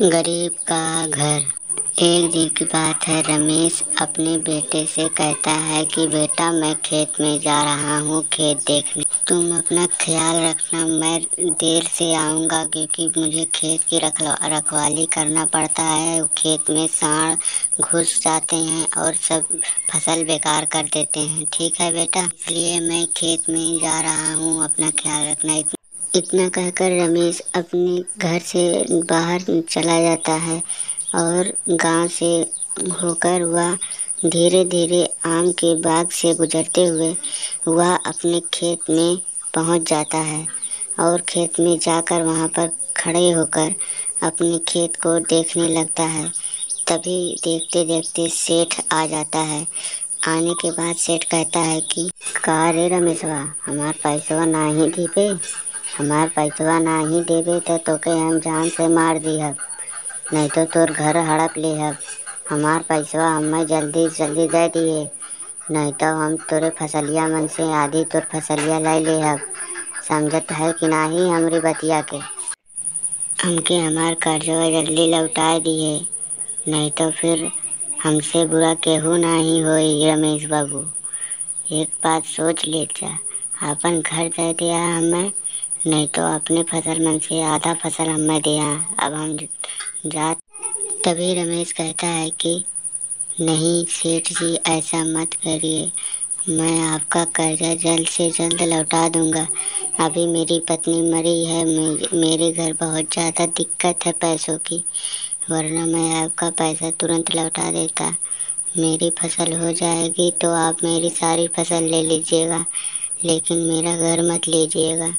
गरीब का घर। एक दिन की बात है। रमेश अपने बेटे से कहता है कि बेटा, मैं खेत में जा रहा हूँ खेत देखने। तुम अपना ख्याल रखना, मैं देर से आऊँगा क्योंकि मुझे खेत की रखवाली करना पड़ता है। खेत में सांड घुस जाते हैं और सब फसल बेकार कर देते हैं। ठीक है बेटा, इसलिए मैं खेत में जा रहा हूँ, अपना ख्याल रखना। इतना कहकर रमेश अपने घर से बाहर चला जाता है और गांव से होकर वह धीरे धीरे आम के बाग से गुजरते हुए वह अपने खेत में पहुंच जाता है और खेत में जाकर वहां पर खड़े होकर अपने खेत को देखने लगता है। तभी देखते देखते सेठ आ जाता है। आने के बाद सेठ कहता है कि का रे रमेशवा, हमार पैसवा नाही दीबे। हमार पैसवा नाही देबे तो तोके हम जान से मार दिहब, नहीं तो तोर घर हड़प लेहब। हमार पैसवा हमें जल्दी जल्दी दे दिए, नहीं तो हम तोरे फसलिया मन से आधी तोर फसलिया ले लेहब। समझत है कि नाही हमरी बतिया के? हमके हमार कर्जवा जल्दी लौटा दिए, नहीं तो फिर हमसे बुरा केहू नहीं होई। रमेश बाबू, एक बात सोच ले जा, अपन घर दे दिया हमें, नहीं तो अपने फसल मन से आधा फसल हमें दिया। अब हम जा। तभी रमेश कहता है कि नहीं सेठ जी, ऐसा मत करिए, मैं आपका कर्जा जल्द से जल्द लौटा दूंगा। अभी मेरी पत्नी मरी है, मेरे घर बहुत ज़्यादा दिक्कत है पैसों की, वरना मैं आपका पैसा तुरंत लौटा देता। मेरी फसल हो जाएगी तो आप मेरी सारी फसल ले लीजिएगा, लेकिन मेरा घर मत लीजिएगा,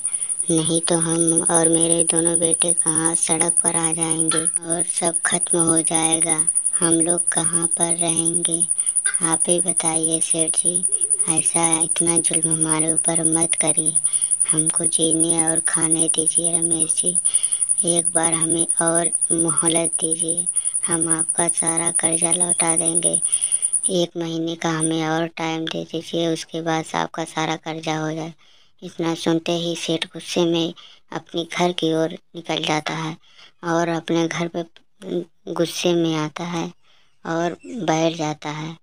नहीं तो हम और मेरे दोनों बेटे कहाँ सड़क पर आ जाएंगे और सब खत्म हो जाएगा। हम लोग कहाँ पर रहेंगे? आप ही बताइए सेठ जी, ऐसा इतना जुल्म हमारे ऊपर मत करिए, हमको जीने और खाने दीजिए। रमेश जी, एक बार हमें और मोहलत दीजिए, हम आपका सारा कर्जा लौटा देंगे। 1 महीने का हमें और टाइम दे दीजिए, उसके बाद आपका सारा कर्जा हो जाए। इतना सुनते ही सेठ गुस्से में अपने घर की ओर निकल जाता है और अपने घर पे गुस्से में आता है और बैठ जाता है।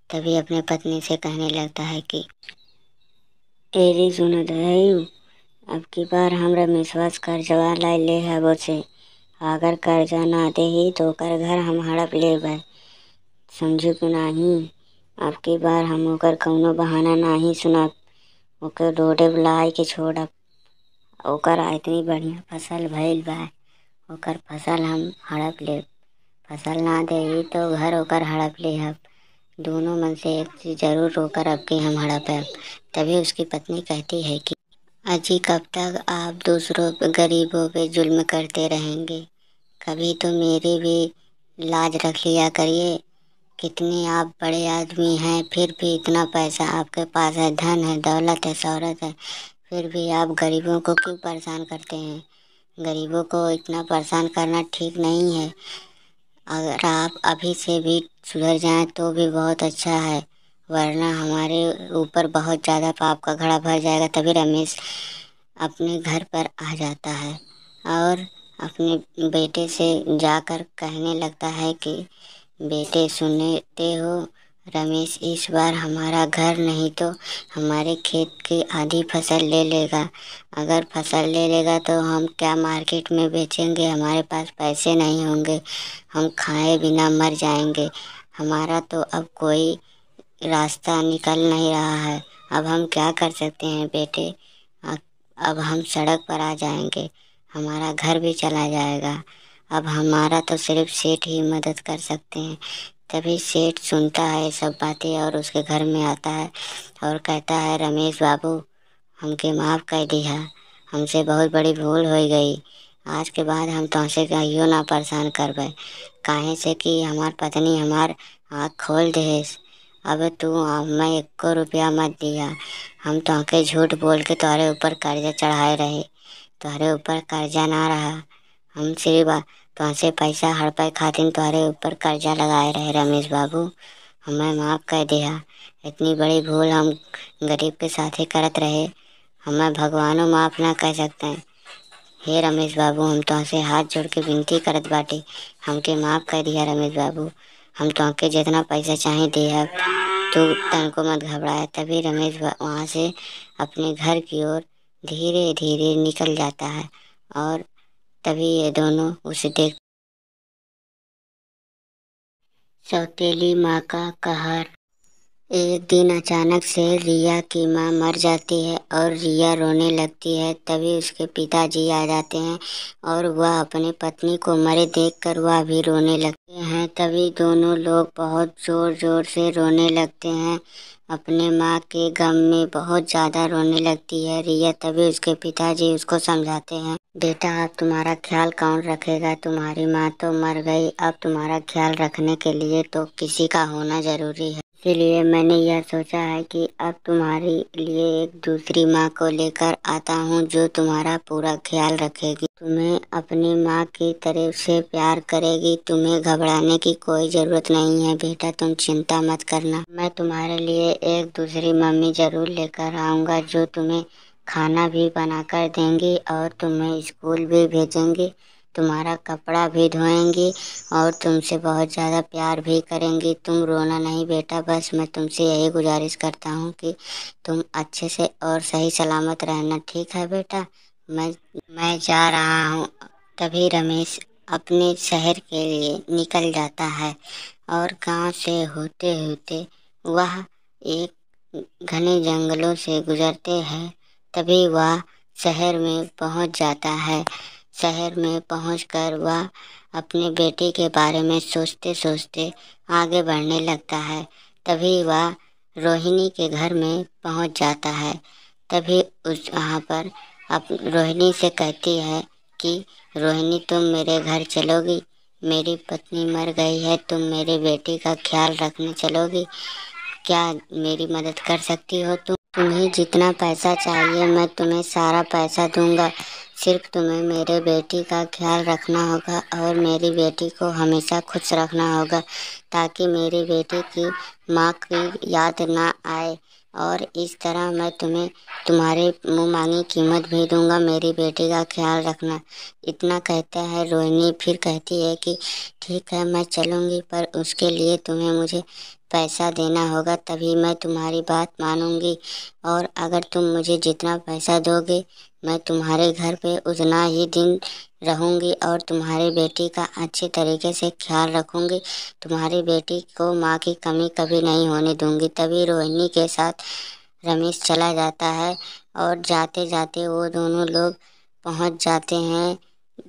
तभी अपने पत्नी से कहने लगता है कि तेरी सुनत है, अब की बार हम रमेशवा से कर्जवा ले है वो से, अगर कर्जा ना दे तो ओकर घर हम हड़प लेबै। समझू कि नहीं? अब की बार हम ओकर कौनो बहाना नहीं सुनब, ओकर रोडे बुलाई के छोड़ब। ओकर इतनी बढ़िया फसल भइल बा, ओकर फसल हम हड़प लेब। फसल ना देही तो घर ओकर हड़प लेहब। दोनों मन से एक चीज़ जरूर होकर अब के हम हड़पेब। तभी उसकी पत्नी कहती है कि अजी, कब तक आप दूसरों पे, गरीबों पे जुल्म करते रहेंगे? कभी तो मेरी भी लाज रख लिया करिए। कितने आप बड़े आदमी हैं, फिर भी इतना पैसा आपके पास है, धन है, दौलत है, शोहरत है, फिर भी आप गरीबों को क्यों परेशान करते हैं? गरीबों को इतना परेशान करना ठीक नहीं है। अगर आप अभी से भी सुधर जाएं तो भी बहुत अच्छा है, वरना हमारे ऊपर बहुत ज़्यादा पाप का घड़ा भर जाएगा। तभी रमेश अपने घर पर आ जाता है और अपने बेटे से जाकर कहने लगता है कि बेटे, सुनते हो, रमेश इस बार हमारा घर नहीं तो हमारे खेत की आधी फसल ले लेगा। अगर फसल ले लेगा तो हम क्या मार्केट में बेचेंगे? हमारे पास पैसे नहीं होंगे, हम खाए बिना मर जाएंगे। हमारा तो अब कोई रास्ता निकल नहीं रहा है। अब हम क्या कर सकते हैं बेटे? अब हम सड़क पर आ जाएंगे, हमारा घर भी चला जाएगा। अब हमारा तो सिर्फ सेठ ही मदद कर सकते हैं। तभी सेठ सुनता है ये सब बातें और उसके घर में आता है और कहता है, रमेश बाबू, हमके माफ़ कर दिया, हमसे बहुत बड़ी भूल हो गई। आज के बाद हम तुमसे कहियो ना परेशान करबे, काहे से कि हमार पत्नी हमार आँख खोल देस। अब तू हमें 1 रुपया मत दिया, हम तुमके झूठ बोल के तुम्हारे ऊपर कर्जा चढ़ाए रहे, तुम्हारे ऊपर कर्जा ना रहा। हम सिर्फ तुमसे पैसा हड़पे खातिर तुम्हारे ऊपर कर्जा लगाए रहे। रमेश बाबू, हमें माफ़ कर दिया, इतनी बड़ी भूल हम गरीब के साथ ही करत रहे, हमें भगवानों माफ़ ना कर सकते हैं। हे रमेश बाबू, हम तोहसे हाथ जोड़ के विनती करत बाटे, हमके माफ कर दिया रमेश बाबू। हम तोहके जितना पैसा चाहे देहब, तू तनको मत घबराया। तभी रमेश वहाँ से अपने घर की ओर धीरे धीरे निकल जाता है और तभी ये दोनों उसे देख। सौतेली माँ का कहर। एक दिन अचानक से रिया की माँ मर जाती है और रिया रोने लगती है। तभी उसके पिताजी आ जाते हैं और वह अपनी पत्नी को मरे देखकर वह भी रोने लगते हैं। तभी दोनों लोग बहुत जोर जोर से रोने लगते हैं। अपने माँ के गम में बहुत ज़्यादा रोने लगती है रिया। तभी उसके पिताजी उसको समझाते हैं, बेटा अब तुम्हारा ख्याल कौन रखेगा, तुम्हारी माँ तो मर गई, अब तुम्हारा ख्याल रखने के लिए तो किसी का होना ज़रूरी है। इसीलिए मैंने यह सोचा है कि अब तुम्हारे लिए एक दूसरी माँ को लेकर आता हूँ जो तुम्हारा पूरा ख्याल रखेगी, तुम्हें अपनी माँ की तरफ से प्यार करेगी। तुम्हें घबराने की कोई ज़रूरत नहीं है बेटा, तुम चिंता मत करना। मैं तुम्हारे लिए एक दूसरी मम्मी ज़रूर लेकर आऊँगा जो तुम्हें खाना भी बनाकर देंगी और तुम्हें स्कूल भी भेजेंगी, तुम्हारा कपड़ा भी धोएंगी और तुमसे बहुत ज़्यादा प्यार भी करेंगी। तुम रोना नहीं बेटा, बस मैं तुमसे यही गुजारिश करता हूँ कि तुम अच्छे से और सही सलामत रहना, ठीक है बेटा। मैं मैं जा रहा हूँ। तभी रमेश अपने शहर के लिए निकल जाता है और गांव से होते होते वह एक घने जंगलों से गुजरते हैं। तभी वह शहर में पहुंच जाता है। शहर में पहुंचकर वह अपने बेटे के बारे में सोचते सोचते आगे बढ़ने लगता है। तभी वह रोहिणी के घर में पहुंच जाता है। तभी उस वहाँ पर रोहिणी से कहती है कि रोहिणी तुम मेरे घर चलोगी, मेरी पत्नी मर गई है, तुम मेरे बेटे का ख्याल रखने चलोगी, क्या मेरी मदद कर सकती हो तुम? तुम्हें जितना पैसा चाहिए मैं तुम्हें सारा पैसा दूंगा, सिर्फ तुम्हें मेरे बेटी का ख्याल रखना होगा और मेरी बेटी को हमेशा खुश रखना होगा ताकि मेरी बेटी की माँ की याद ना आए। और इस तरह मैं तुम्हें तुम्हारे मुँह मांगी कीमत भी दूंगा, मेरी बेटी का ख्याल रखना। इतना कहता है रोहिणी। फिर कहती है कि ठीक है मैं चलूँगी, पर उसके लिए तुम्हें मुझे पैसा देना होगा, तभी मैं तुम्हारी बात मानूंगी। और अगर तुम मुझे जितना पैसा दोगे मैं तुम्हारे घर पे उतना ही दिन रहूंगी और तुम्हारी बेटी का अच्छे तरीके से ख्याल रखूंगी, तुम्हारी बेटी को माँ की कमी कभी नहीं होने दूंगी। तभी रोहिणी के साथ रमेश चला जाता है और जाते जाते वो दोनों लोग पहुंच जाते हैं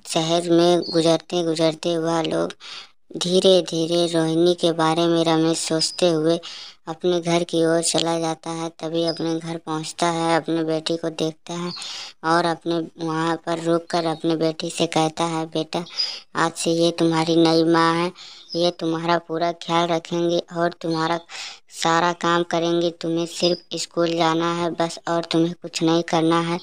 शहर में। गुजरते गुजरते वह लोग धीरे धीरे रोहिणी के बारे में रमेश सोचते हुए अपने घर की ओर चला जाता है। तभी अपने घर पहुंचता है, अपने बेटी को देखता है और अपने वहां पर रुककर अपने बेटी से कहता है, बेटा आज से ये तुम्हारी नई माँ है, ये तुम्हारा पूरा ख्याल रखेंगे और तुम्हारा सारा काम करेंगे। तुम्हें सिर्फ स्कूल जाना है बस, और तुम्हें कुछ नहीं करना है।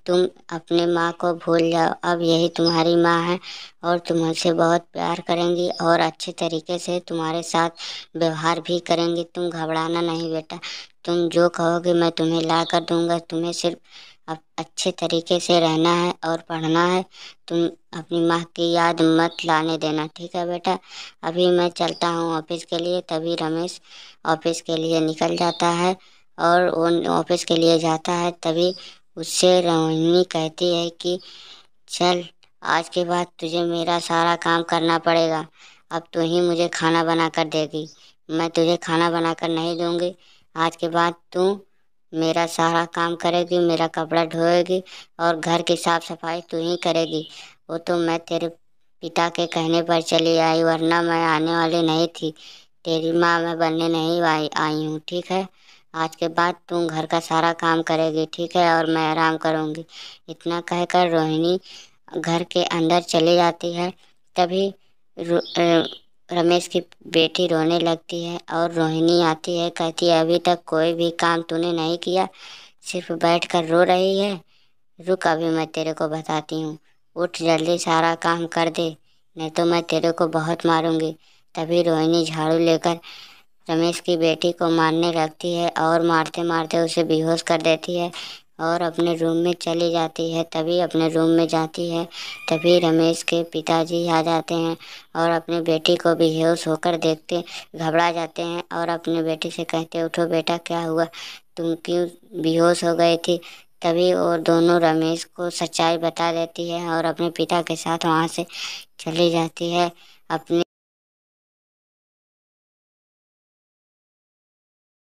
तुम अपने माँ को भूल जाओ, अब यही तुम्हारी माँ है और तुमसे बहुत प्यार करेंगी और अच्छे तरीके से तुम्हारे साथ व्यवहार भी करेंगी। तुम घबराना नहीं बेटा, तुम जो कहोगे मैं तुम्हें ला कर दूंगा। तुम्हें सिर्फ अब अच्छे तरीके से रहना है और पढ़ना है। तुम अपनी माँ की याद मत लाने देना, ठीक है बेटा। अभी मैं चलता हूँ ऑफिस के लिए। तभी रमेश ऑफिस के लिए निकल जाता है और वो ऑफिस के लिए जाता है। तभी उससे रोहिणी कहती है कि चल आज के बाद तुझे मेरा सारा काम करना पड़ेगा, अब तू ही मुझे खाना बना कर देगी, मैं तुझे खाना बना कर नहीं दूंगी। आज के बाद तू मेरा सारा काम करेगी, मेरा कपड़ा धोएगी और घर की साफ सफाई तू ही करेगी। वो तो मैं तेरे पिता के कहने पर चली आई, वरना मैं आने वाली नहीं थी। तेरी माँ मैं बनने नहीं आई हूँ, ठीक है। आज के बाद तू घर का सारा काम करेगी, ठीक है, और मैं आराम करूँगी। इतना कहकर रोहिणी घर के अंदर चली जाती है। तभी रमेश की बेटी रोने लगती है और रोहिणी आती है, कहती है अभी तक कोई भी काम तूने नहीं किया, सिर्फ बैठ कर रो रही है। रुक अभी मैं तेरे को बताती हूँ, उठ जल्दी सारा काम कर दे, नहीं तो मैं तेरे को बहुत मारूंगी। तभी रोहिणी झाड़ू लेकर रमेश की बेटी को मारने लगती है और मारते मारते उसे बेहोश कर देती है। और अपने रूम में चली जाती है। तभी अपने रूम में जाती है, तभी रमेश के पिताजी आ जाते हैं और अपनी बेटी को बेहोश होकर देखते घबरा जाते हैं और अपनी बेटी से कहते, उठो बेटा, क्या हुआ, तुम क्यों बेहोश हो गई थी। तभी वो दोनों रमेश को सच्चाई बता देती है और अपने पिता के साथ वहाँ से चली जाती है। अपने